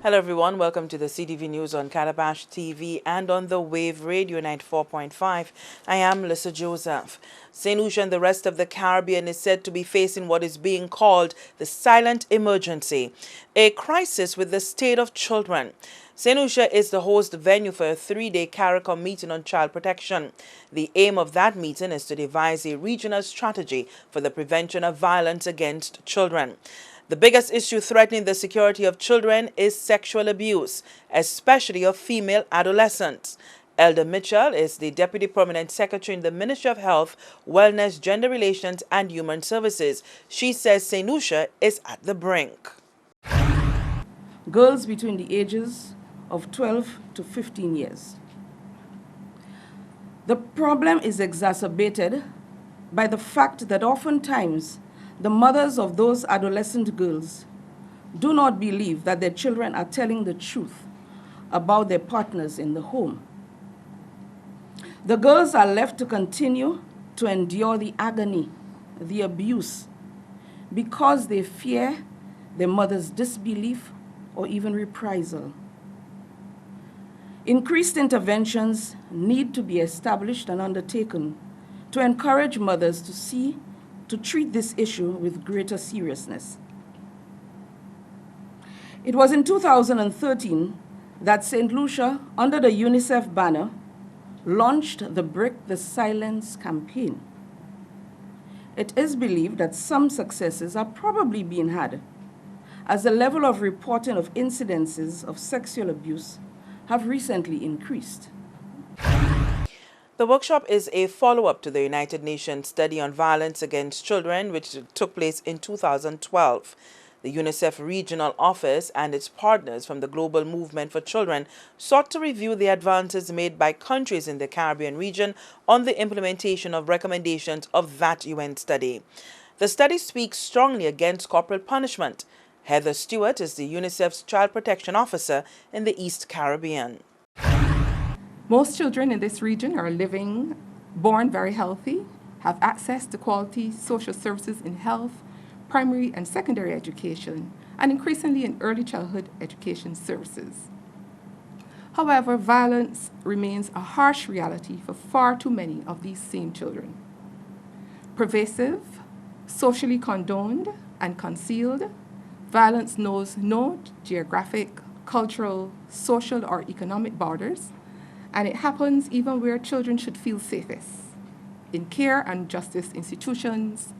Hello everyone, welcome to the CTV News on Calabash TV and on the Wave Radio 94.5. I am Lisa Joseph. St. Lucia and the rest of the Caribbean is said to be facing what is being called the silent emergency, a crisis with the state of children. St. Lucia is the host venue for a 3-day CARICOM meeting on child protection. The aim of that meeting is to devise a regional strategy for the prevention of violence against children. The biggest issue threatening the security of children is sexual abuse, especially of female adolescents. Elder Mitchell is the Deputy Permanent Secretary in the Ministry of Health, Wellness, Gender Relations and Human Services. She says St. Lucia is at the brink. Girls between the ages of 12 to 15 years. The problem is exacerbated by the fact that oftentimes the mothers of those adolescent girls do not believe that their children are telling the truth about their partners in the home. The girls are left to continue to endure the agony, the abuse, because they fear their mother's disbelief or even reprisal. Increased interventions need to be established and undertaken to encourage mothers to treat this issue with greater seriousness. It was in 2013 that St. Lucia, under the UNICEF banner, launched the Break the Silence campaign. It is believed that some successes are probably being had, as the level of reporting of incidences of sexual abuse have recently increased. The workshop is a follow-up to the United Nations study on violence against children, which took place in 2012. The UNICEF Regional Office and its partners from the Global Movement for Children sought to review the advances made by countries in the Caribbean region on the implementation of recommendations of that UN study. The study speaks strongly against corporal punishment. Heather Stewart is the UNICEF's Child Protection Officer in the East Caribbean. Most children in this region are born very healthy, have access to quality social services in health, primary and secondary education, and increasingly in early childhood education services. However, violence remains a harsh reality for far too many of these same children. Pervasive, socially condoned, and concealed, violence knows no geographic, cultural, social, or economic borders, and it happens even where children should feel safest, in care and justice institutions,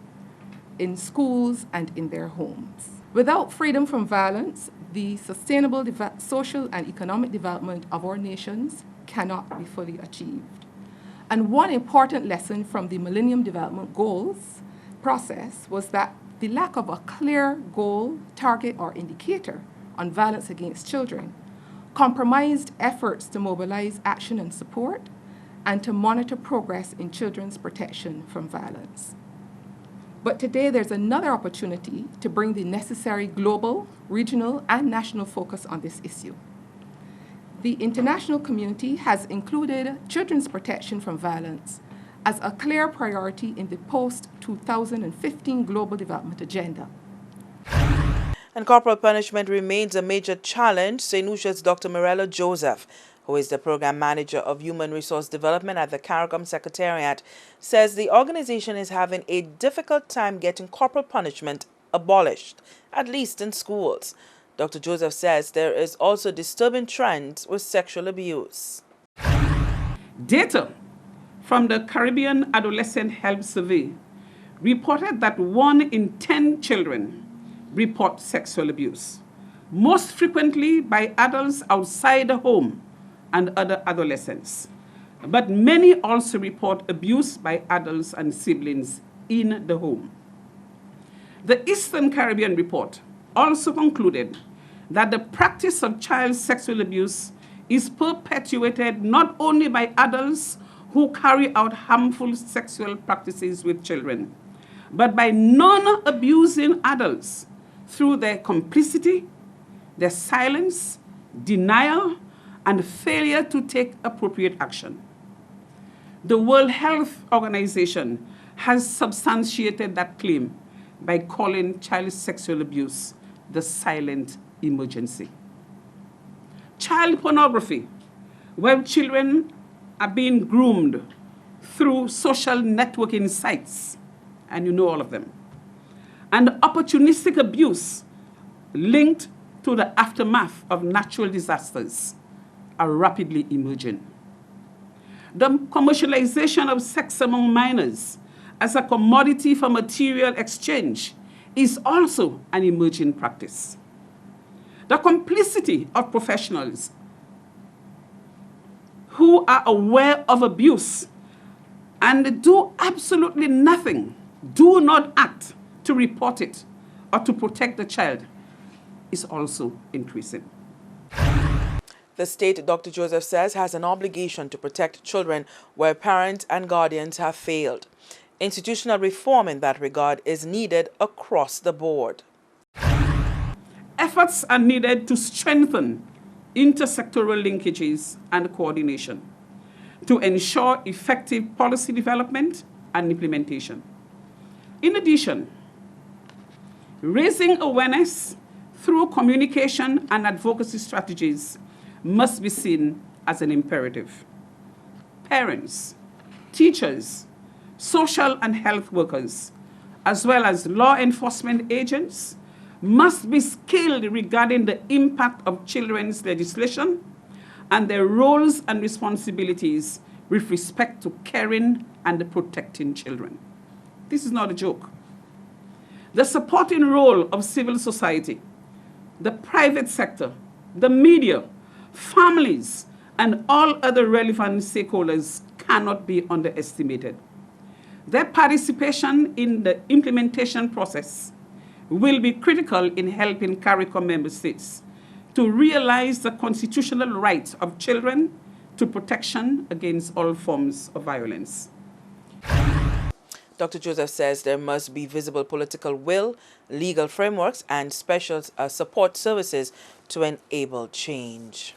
in schools, and in their homes. Without freedom from violence, the sustainable social and economic development of our nations cannot be fully achieved. And one important lesson from the Millennium Development Goals process was that the lack of a clear goal, target, or indicator on violence against children compromised efforts to mobilize action and support and to monitor progress in children's protection from violence. But today there's another opportunity to bring the necessary global, regional, and national focus on this issue. The international community has included children's protection from violence as a clear priority in the post-2015 Global Development Agenda. And corporal punishment remains a major challenge. St. Lucia's Dr. Morello Joseph, who is the Program Manager of Human Resource Development at the CARICOM Secretariat, says the organization is having a difficult time getting corporal punishment abolished, at least in schools. Dr. Joseph says there is also disturbing trends with sexual abuse. Data from the Caribbean Adolescent Health Survey reported that 1 in 10 children report sexual abuse, most frequently by adults outside the home and other adolescents. But many also report abuse by adults and siblings in the home. The Eastern Caribbean report also concluded that the practice of child sexual abuse is perpetuated not only by adults who carry out harmful sexual practices with children, but by non-abusing adults through their complicity, their silence, denial, and failure to take appropriate action. The World Health Organization has substantiated that claim by calling child sexual abuse the silent emergency. child pornography, where children are being groomed through social networking sites, and you know all of them, and opportunistic abuse linked to the aftermath of natural disasters are rapidly emerging. The commercialization of sex among minors as a commodity for material exchange is also an emerging practice. The complicity of professionals who are aware of abuse and do absolutely nothing, do not act to report it or to protect the child, is also increasing. The state, Dr. Joseph says, has an obligation to protect children where parents and guardians have failed. Institutional reform in that regard is needed across the board. Efforts are needed to strengthen intersectoral linkages and coordination to ensure effective policy development and implementation. In addition, raising awareness through communication and advocacy strategies must be seen as an imperative. Parents, teachers, social and health workers, as well as law enforcement agents, must be skilled regarding the impact of children's legislation and their roles and responsibilities with respect to caring and protecting children. This is not a joke. The supporting role of civil society, the private sector, the media, families, and all other relevant stakeholders cannot be underestimated. Their participation in the implementation process will be critical in helping CARICOM member states to realize the constitutional right of children to protection against all forms of violence. Dr. Joseph says there must be visible political will, legal frameworks, and special support services to enable change.